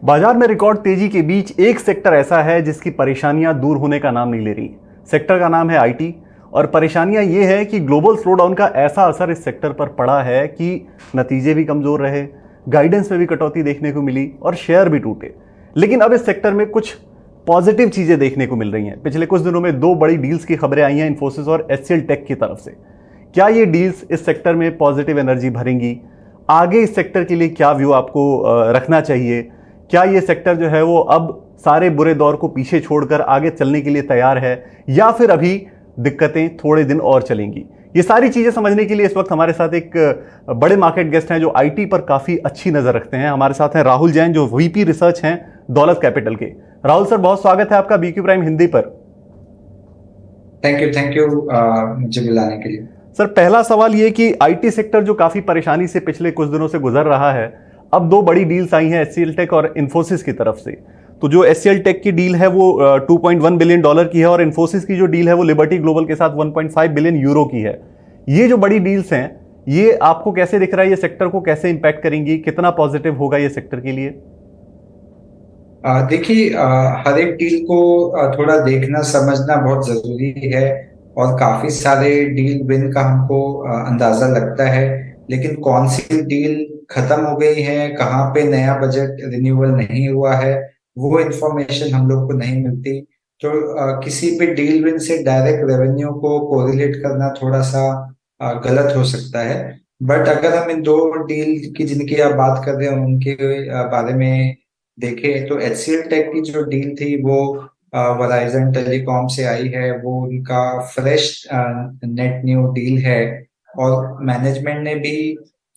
बाजार में रिकॉर्ड तेजी के बीच एक सेक्टर ऐसा है जिसकी परेशानियां दूर होने का नाम नहीं ले रही। सेक्टर का नाम है आईटी। और परेशानियां ये है कि ग्लोबल स्लोडाउन का ऐसा असर इस सेक्टर पर पड़ा है कि नतीजे भी कमजोर रहे, गाइडेंस में भी कटौती देखने को मिली और शेयर भी टूटे। लेकिन अब इस सेक्टर में कुछ पॉजिटिव चीजें देखने को मिल रही हैं। पिछले कुछ दिनों में दो बड़ी डील्स की खबरें आई हैं इन्फोसिस और एचसीएल टेक की तरफ से। क्या ये डील्स इस सेक्टर में पॉजिटिव एनर्जी भरेंगी? आगे इस सेक्टर के लिए क्या व्यू आपको रखना चाहिए? क्या ये सेक्टर जो है वो अब सारे बुरे दौर को पीछे छोड़कर आगे चलने के लिए तैयार है, या फिर अभी दिक्कतें थोड़े दिन और चलेंगी? ये सारी चीजें समझने के लिए इस वक्त हमारे साथ एक बड़े मार्केट गेस्ट हैं जो आईटी पर काफी अच्छी नजर रखते हैं। हमारे साथ हैं राहुल जैन, जो वीपी रिसर्च हैं दौलत कैपिटल के। राहुल सर, बहुत स्वागत है आपका बीक्यू प्राइम हिंदी पर। थैंक यू मुझे बुलाने के लिए। सर, पहला सवाल ये कि आईटी सेक्टर जो काफी परेशानी से पिछले कुछ दिनों से गुजर रहा है, अब दो बड़ी डील्स आई हैं एचसीएल टेक और इन्फोसिस की तरफ से। तो जो एचसीएल टेक की डील है वो $2.1 बिलियन की है, और इन्फोसिस की जो डील है वो लिबर्टी ग्लोबल के साथ 1.5 बिलियन यूरो की है। ये जो बड़ी डील्स हैं, ये आपको कैसे दिख रहा है? ये सेक्टर को कैसे इंपैक्ट करेंगी? कितना पॉजिटिव होगा ये सेक्टर के लिए? देखिए, हर एक डील को थोड़ा देखना समझना बहुत जरूरी है। और काफी सारे डील विन का हमको अंदाजा लगता है। लेकिन कौन सी डील खत्म हो गई है, कहाँ पे नया बजट रिन्यूअल नहीं हुआ है, वो इंफॉर्मेशन हम लोग को नहीं मिलती। तो किसी भी डील विन से डायरेक्ट रेवेन्यू को कोरिलेट करना थोड़ा सा गलत हो सकता है। बट अगर हम इन दो डील की जिनकी आप बात कर रहे हैं उनके बारे में देखें, तो एचसीएल टेक की जो डील थी वो वराइजन टेलीकॉम से आई है। वो उनका फ्रेश नेट न्यू डील है। और मैनेजमेंट ने भी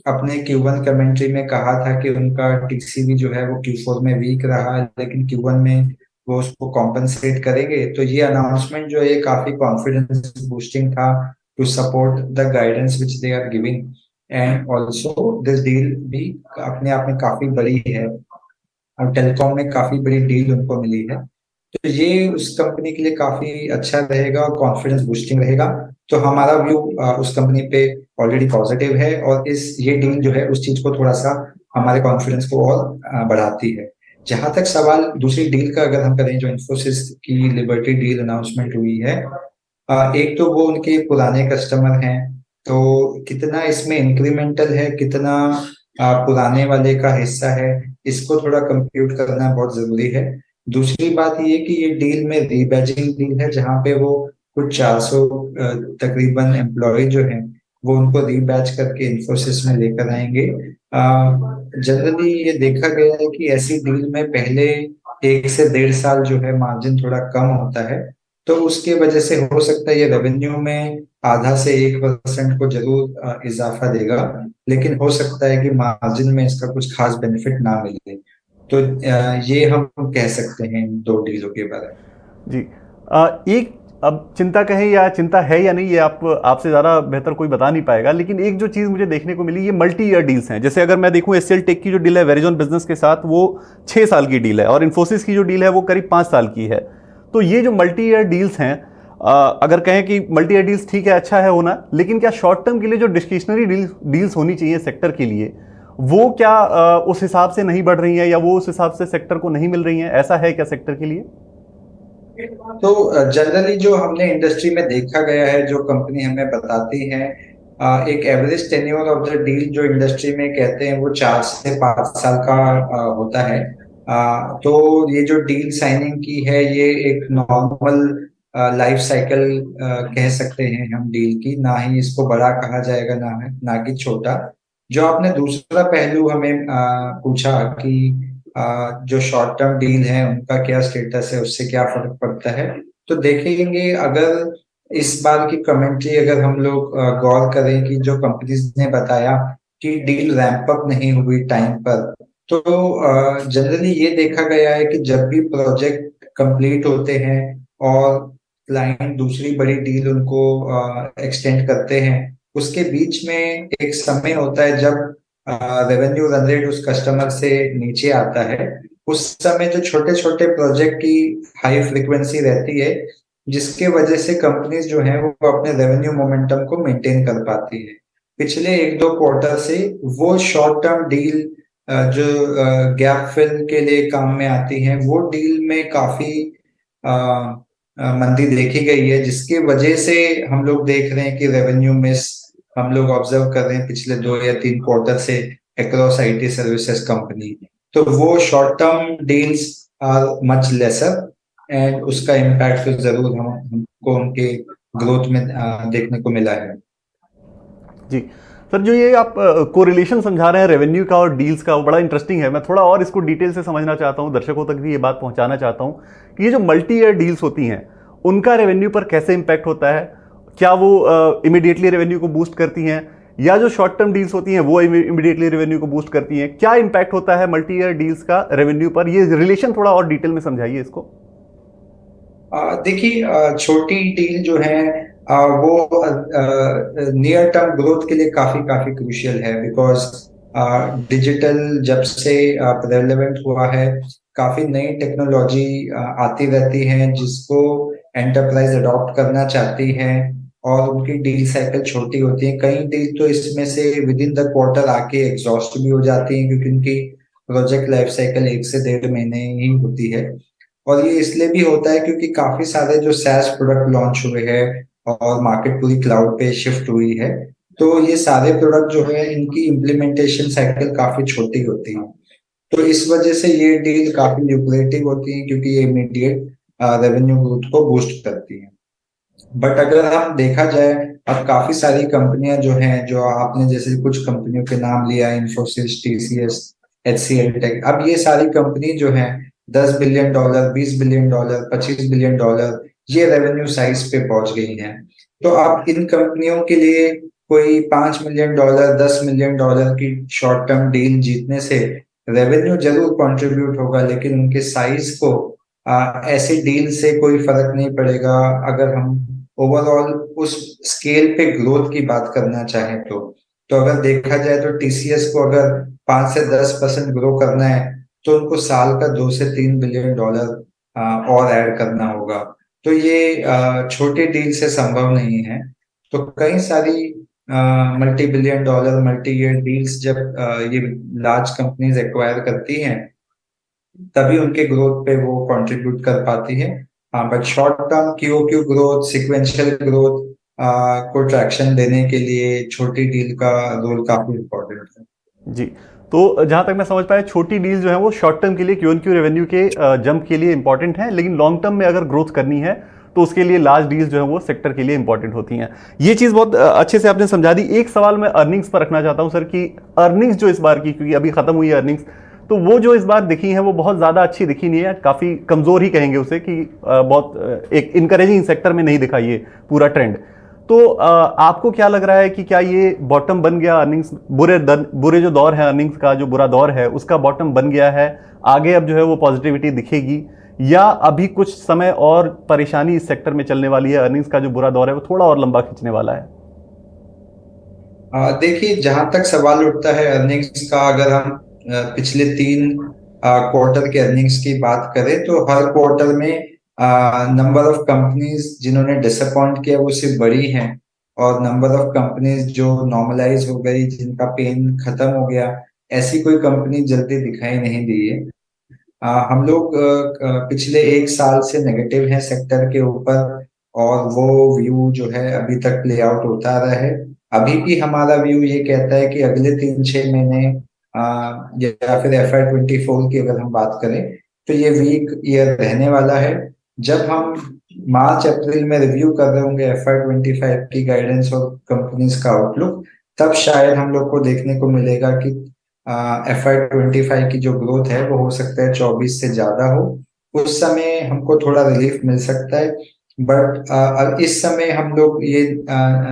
अपने Q1 कमेंट्री में कहा था कि उनका टीसीवी जो है वो Q4 में वीक रहा, लेकिन Q1 में वो उसको कॉम्पनसेट करेंगे। तो ये अनाउंसमेंट जो है काफी कॉन्फिडेंस बूस्टिंग था to support the guidance which they are giving. And also this deal भी अपने आप में काफी बड़ी है और टेलीकॉम में काफी बड़ी डील उनको मिली है। तो ये उस कंपनी के लिए काफी अच्छा रहेगा और कॉन्फिडेंस बूस्टिंग रहेगा। तो हमारा व्यू उस कंपनी पे ऑलरेडी पॉजिटिव है, और इस ये डील जो है उस चीज को थोड़ा सा हमारे कॉन्फिडेंस को और बढ़ाती है। जहां तक सवाल दूसरी डील का अगर हम करें, जो इन्फोसिस की लिबर्टी डील अनाउंसमेंट हुई है, एक तो वो उनके पुराने कस्टमर हैं। तो कितना इसमें इंक्रीमेंटल है, कितना पुराने वाले का हिस्सा है, इसको थोड़ा कंप्यूट करना बहुत जरूरी है। दूसरी बात ये कि ये डील में रीबैजिंग डील है, जहाँ पे वो कुछ 400 तकरीबन एम्प्लॉय जो हैं वो उनको रीबैच करके इन्फोसिस में लेकर आएंगे। जनरली ये देखा गया है कि ऐसी डील में पहले 1 से 1.5 साल जो है मार्जिन थोड़ा कम होता है। तो उसके वजह से हो सकता है ये रेवेन्यू में आधा से 1% को जरूर इजाफा देगा, लेकिन हो सकता है कि मार्जिन में इसका कुछ खास बेनिफिट ना मिले। तो ये हम कह सकते हैं इन दो डीलों के बारे में। जी। एक, अब चिंता कहें या चिंता है या नहीं, ये आप आपसे ज़्यादा बेहतर कोई बता नहीं पाएगा। लेकिन एक जो चीज़ मुझे देखने को मिली, ये मल्टी ईयर डील्स हैं। जैसे अगर मैं देखूं एचसीएल टेक की जो डील है वेरिजॉन बिजनेस के साथ, वो 6 साल की डील है, और इन्फोसिस की जो डील है वो करीब 5 साल की है। तो ये जो मल्टी ईयर डील्स हैं, अगर कहें कि मल्टी ईयर डील्स ठीक है, अच्छा है होना, लेकिन क्या शॉर्ट टर्म के लिए जो डिस्क्रिशनरी डील्स होनी चाहिए सेक्टर के लिए, वो क्या उस हिसाब से नहीं बढ़ रही हैं, या वो उस हिसाब से सेक्टर को नहीं मिल रही हैं? ऐसा है क्या सेक्टर के लिए? तो जनरली जो हमने इंडस्ट्री में देखा गया है, जो कंपनी हमें बताती है, एक average tenure of the deal जो इंडस्ट्री में कहते हैं वो 4 से 5 साल का होता है। तो ये जो डील साइनिंग की है, ये एक नॉर्मल लाइफ साइकिल कह सकते हैं हम डील की। ना ही इसको बड़ा कहा जाएगा, ना कि छोटा। जो आपने दूसरा पहलू हमें पूछा कि जो शॉर्ट टर्म डील है उनका क्या स्टेटस है, उससे क्या फर्क पड़ता है, तो देखेंगे। अगर इस बार की कमेंट्री अगर हम लोग गौर करें कि जो कंपनीज ने बताया कि डील रैंप अप नहीं हुई टाइम पर, तो जनरली ये देखा गया है कि जब भी प्रोजेक्ट कंप्लीट होते हैं और क्लाइंट दूसरी बड़ी डील उनको एक्सटेंड करते हैं, उसके बीच में एक समय होता है जब रेवेन्यू रन रेट उस कस्टमर से नीचे आता है। उस समय जो छोटे छोटे प्रोजेक्ट की हाई फ्रीक्वेंसी रहती है, जिसके वजह से कंपनीज जो है वो अपने रेवेन्यू मोमेंटम को मेंटेन कर पाती है। पिछले 1-2 क्वार्टर से वो शॉर्ट टर्म डील जो गैप फिल के लिए काम में आती हैं, वो डील में काफी अ, मंदी देखी गई है, जिसकी वजह से हम लोग देख रहे हैं कि रेवेन्यू मिस हम लोग ऑब्जर्व कर रहे हैं पिछले 2 या 3 क्वार्टर से अक्रॉस आईटी सर्विसेज कंपनी। तो वो short term deals are much lesser, and उसका इम्पैक्ट तो जरूर हमको उनके ग्रोथ में देखने को मिला है। जी सर, जो ये आप कोरिलेशन समझा रहे हैं रेवेन्यू का और डील्स का, वो बड़ा इंटरेस्टिंग है। मैं थोड़ा और इसको डिटेल से समझना चाहता हूँ, दर्शकों तक भी ये बात पहुंचाना चाहता हूँ कि ये जो मल्टी ईयर डील्स होती हैं उनका रेवेन्यू पर कैसे इम्पैक्ट होता है। क्या वो इमिडिएटली रेवेन्यू को बूस्ट करती हैं, या जो शॉर्ट टर्म डील्स होती हैं वो इमिडिएटली रेवेन्यू को बूस्ट करती हैं? क्या इम्पैक्ट होता है मल्टी ईयर डील्स का रेवेन्यू पर? ये रिलेशन थोड़ा और डिटेल में समझाइए इसको। देखिए, छोटी डील जो है वो नियर टर्म ग्रोथ के लिए काफी काफी क्रूशियल है, बिकॉज डिजिटल जब से प्रेवलेंट हुआ है, काफी नई टेक्नोलॉजी आती रहती है जिसको एंटरप्राइज अडॉप्ट करना चाहती है, और उनकी डील साइकिल छोटी होती है। कई डील तो इसमें से विद इन द क्वार्टर आके एग्जॉस्ट भी हो जाती है, क्योंकि उनकी प्रोजेक्ट लाइफ साइकिल 1 से 1.5 महीने ही होती है। और ये इसलिए भी होता है क्योंकि काफी सारे जो सैस प्रोडक्ट लॉन्च हुए हैं और मार्केट पूरी क्लाउड पे शिफ्ट हुई है, तो ये सारे प्रोडक्ट जो है इनकी इम्प्लीमेंटेशन साइकिल काफी छोटी होती है। तो इस वजह से ये डील काफी ल्यूक्रेटिव होती है, क्योंकि ये इमीडिएट रेवेन्यू ग्रोथ को बूस्ट करती है। बट अगर हम देखा जाए, अब काफी सारी कंपनियां जो हैं, जो आपने जैसे कुछ कंपनियों के नाम लिया, इंफोसिस, टीसीएस, एचसीएल टेक, अब ये सारी कंपनी जो हैं $10 बिलियन, $20 बिलियन, $25 बिलियन ये रेवेन्यू साइज पे पहुंच गई हैं। तो अब इन कंपनियों के लिए कोई $5 मिलियन, $10 मिलियन की शॉर्ट टर्म डील जीतने से रेवेन्यू जरूर कंट्रीब्यूट होगा, लेकिन उनके साइज को ऐसे डील से कोई फर्क नहीं पड़ेगा। अगर हम ओवरऑल उस स्केल पे ग्रोथ की बात करना चाहें, तो अगर देखा जाए तो टीसीएस को अगर 5 से 10% ग्रो करना है, तो उनको साल का $2 से 3 बिलियन और ऐड करना होगा। तो ये छोटे डील से संभव नहीं है। तो कई सारी multi billion dollar multi year deals जब ये लार्ज कंपनीज एक्वायर करती हैं, तभी उनके ग्रोथ पे वो कंट्रीब्यूट कर पाती है। हाँ, but short term QoQ growth, sequential growth को ट्रैक्शन देने के लिए छोटी डील का रोल काफी इम्पोर्टेंट है। जी, तो जहां तक मैं समझ पाया, छोटी डील जो है वो शॉर्ट टर्म के लिए क्यू एन क्यू रेवेन्यू के जंप के लिए इंपॉर्टेंट है, लेकिन लॉन्ग टर्म में अगर ग्रोथ करनी है तो उसके लिए लार्ज डील्स जो है वो सेक्टर के लिए इंपॉर्टेंट होती हैं। ये चीज़ बहुत अच्छे से आपने समझा दी। एक सवाल मैं अर्निंग्स पर रखना चाहता हूं सर, कि अर्निंग्स जो इस बार की, क्योंकि अभी खत्म हुई है अर्निंग्स, तो वो जो इस बार दिखी है वो बहुत ज़्यादा अच्छी दिखी नहीं है, काफ़ी कमज़ोर ही कहेंगे उसे, कि बहुत एक इनकरेजिंग सेक्टर में नहीं दिखा ये पूरा ट्रेंड। तो आपको क्या लग रहा है कि क्या ये बॉटम बन गया अर्निंग्स, बुरे जो दौर है अर्निंग्स का, जो बुरा दौर है उसका बॉटम बन गया है, आगे अब जो है वो पॉजिटिविटी दिखेगी, या अभी कुछ समय और परेशानी इस सेक्टर में चलने वाली है, अर्निंग्स का जो बुरा दौर है वो थोड़ा और लंबा खींचने वाला है? देखिए, जहां तक सवाल उठता है अर्निंग्स का, अगर हम पिछले 3 क्वार्टर के अर्निंग्स की बात करें, तो हर क्वार्टर में नंबर ऑफ कंपनीज जिन्होंने डिसअपॉइंट किया वो सिर्फ बड़ी हैं, और नंबर ऑफ कंपनीज जो नॉर्मलाइज हो गई, जिनका पेन खत्म हो गया, ऐसी कोई कंपनी जल्दी दिखाई नहीं दी है। हम लोग पिछले 1 साल से नेगेटिव हैं सेक्टर के ऊपर, और वो व्यू जो है अभी तक प्ले आउट होता रहा है। अभी भी हमारा व्यू ये कहता है कि अगले 3-6 महीने या फिर FY 24 की अगर हम बात करें, तो ये वीक ईयर रहने वाला है। जब हम मार्च अप्रैल में रिव्यू कर रहे होंगे FY 25 की गाइडेंस और कंपनीज का आउटलुक, तब शायद हम लोग को देखने को मिलेगा कि FY 25 की जो ग्रोथ है वो हो सकता है 24 से ज्यादा हो। उस समय हमको थोड़ा रिलीफ मिल सकता है। बट इस समय हम लोग ये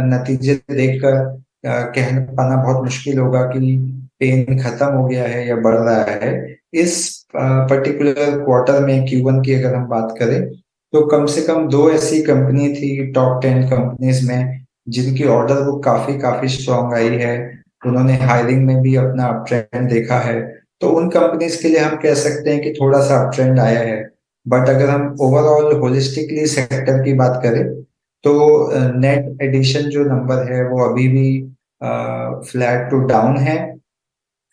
नतीजे देखकर कह पाना बहुत मुश्किल होगा कि पेन खत्म हो गया है या बढ़ रहा है। इस पर्टिकुलर क्वार्टर में Q1 की अगर हम बात करें, तो कम से कम 2 ऐसी कंपनी थी टॉप 10 कंपनीज में, जिनकी ऑर्डर बुक काफी काफी स्ट्रांग आई है। उन्होंने हायरिंग में भी अपना अप ट्रेंड देखा है। तो उन कंपनीज के लिए हम कह सकते हैं कि थोड़ा सा अप ट्रेंड आया है। बट अगर हम ओवरऑल होलिस्टिकली सेक्टर की बात करें, तो नेट एडिशन जो नंबर है वो अभी भी फ्लैट टू डाउन है।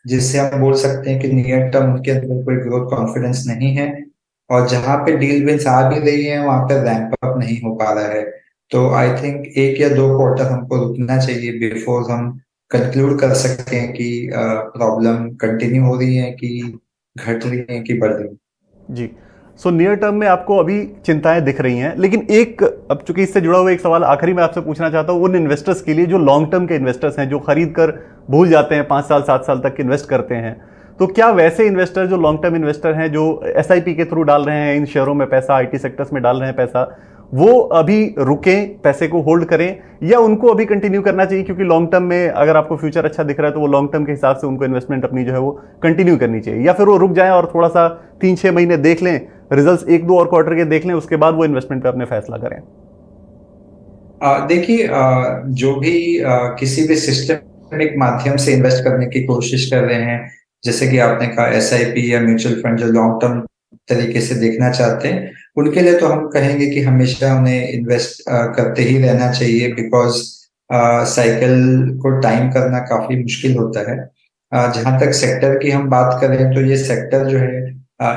जिससे हम बोल सकते हैं कि नियर टर्म उनके अंदर कोई ग्रोथ कॉन्फिडेंस नहीं है। और जहां पे डील विंस आ भी रही है वहां पे रैंप अप नहीं हो पा रहा है। तो आई थिंक 1 या 2 क्वार्टर हमको रुकना चाहिए बिफोर हम कंक्लूड कर सकें कि प्रॉब्लम कंटिन्यू हो रही है कि घट रही है कि बढ़ रही है। जी। सो नियर टर्म में आपको अभी चिंताएं दिख रही हैं, लेकिन एक, अब चूंकि इससे जुड़ा हुआ एक सवाल आखिरी में आपसे पूछना चाहता हूं उन इन्वेस्टर्स के लिए जो लॉन्ग टर्म के इन्वेस्टर्स हैं, जो खरीद कर भूल जाते हैं, 5 साल 7 साल तक इन्वेस्ट करते हैं, तो क्या वैसे इन्वेस्टर जो लॉन्ग टर्म इन्वेस्टर हैं, जो एसआईपी के थ्रू डाल रहे हैं इन शेयरों में पैसा, आईटी सेक्टर्स में डाल रहे हैं पैसा, वो अभी रुकें, पैसे को होल्ड करें, या उनको अभी कंटिन्यू करना चाहिए? क्योंकि लॉन्ग टर्म में अगर आपको फ्यूचर अच्छा दिख रहा है तो वो लॉन्ग टर्म के हिसाब से उनको इन्वेस्टमेंट अपनी जो है वो कंटिन्यू करनी चाहिए, या फिर वो रुक जाएं और थोड़ा सा 3-6 महीने देख लें, रिजल्ट्स 1-2 और क्वार्टर के देख लें, उसके बाद वो इन्वेस्टमेंट पे अपने फैसला करें? देखिए, जो भी किसी भी सिस्टमिक माध्यम से इन्वेस्ट करने की कोशिश कर रहे हैं, जैसे कि आपने कहा एसआईपी या म्यूचुअल फंड, जो लॉन्ग टर्म तरीके से देखना चाहते हैं, उनके लिए तो हम कहेंगे कि हमेशा उन्हें इन्वेस्ट करते ही रहना चाहिए, बिकॉज साइकिल को टाइम करना काफी मुश्किल होता है। जहां तक सेक्टर की हम बात करें तो ये सेक्टर जो है,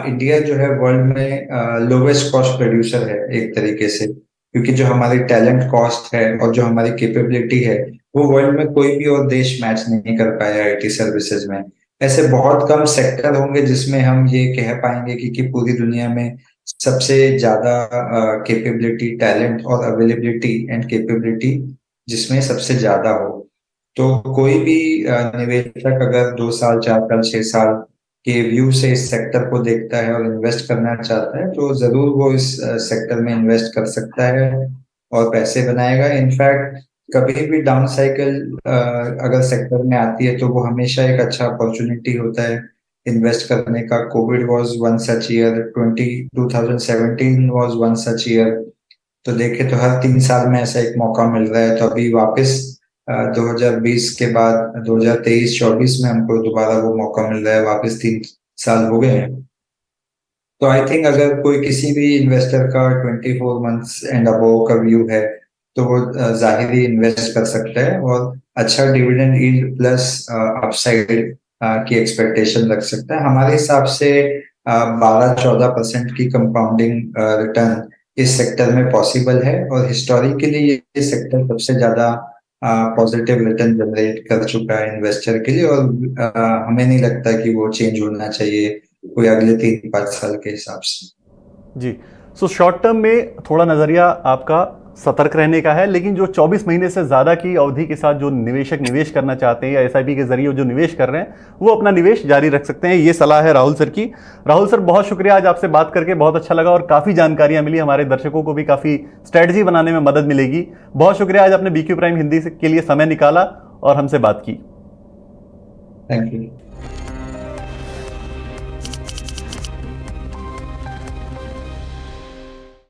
इंडिया जो है वर्ल्ड में लोवेस्ट कॉस्ट प्रोड्यूसर है एक तरीके से, क्योंकि जो हमारी टैलेंट कॉस्ट है और जो हमारी कैपेबिलिटी है वो वर्ल्ड में कोई भी और देश मैच नहीं कर पाया आईटी सर्विसेज में। ऐसे बहुत कम सेक्टर होंगे जिसमें हम ये कह पाएंगे कि पूरी दुनिया में सबसे ज्यादा कैपेबिलिटी, टैलेंट और अवेलेबिलिटी एंड कैपेबिलिटी जिसमें सबसे ज्यादा हो। तो कोई भी निवेशक अगर 2 साल, 4 साल, 6 साल के व्यू से इस सेक्टर को देखता है और इन्वेस्ट करना चाहता है तो जरूर वो इस सेक्टर में इन्वेस्ट कर सकता है और पैसे बनाएगा। इनफैक्ट कभी भी डाउन साइकिल अगर सेक्टर में आती है तो वो हमेशा एक अच्छा अपॉर्चुनिटी होता है इन्वेस्ट करने का। Covid was one such year, 2017 was one such year. तो देखे तो हर 3 साल में ऐसा एक मौका मिल रहा है। तो अभी वापस 2020 के बाद 2023-24 में हमको दोबारा वो मौका मिल रहा है, वापस 3 साल हो गए हैं। तो आई थिंक अगर कोई किसी भी इन्वेस्टर का 24 मंथ्स एंड अबव का व्यू है तो वो जाहिर ही इन्वेस्ट कर सकता है और अच्छा डिविडेंड यील्ड प्लस अपसाइड की एक्सपेक्टेशन रख सकता है। हमारे हिसाब से 12-14% की कंपाउंडिंग रिटर्न इस सेक्टर में पॉसिबल है और हिस्टोरिकली ये सेक्टर सबसे ज्यादा पॉजिटिव रिटर्न जनरेट कर चुका है इन्वेस्टर के लिए। और हमें नहीं लगता कि वो चेंज होना चाहिए कोई अगले 3-5 साल के हिसाब से। जी। सो शॉर्ट टर्म में थोड़ा नज़रिया आपका सतर्क रहने का है, लेकिन जो 24 महीने से ज़्यादा की अवधि के साथ जो निवेशक निवेश करना चाहते हैं या एसआईपी के जरिए जो निवेश कर रहे हैं वो अपना निवेश जारी रख सकते हैं। ये सलाह है राहुल सर की। राहुल सर, बहुत शुक्रिया, आज आपसे बात करके बहुत अच्छा लगा और काफ़ी जानकारियां मिली, हमारे दर्शकों को भी काफ़ी स्ट्रैटेजी बनाने में मदद मिलेगी। बहुत शुक्रिया, आज आपने बीक्यू प्राइम हिंदी के लिए समय निकाला और हमसे बात की। Thank you.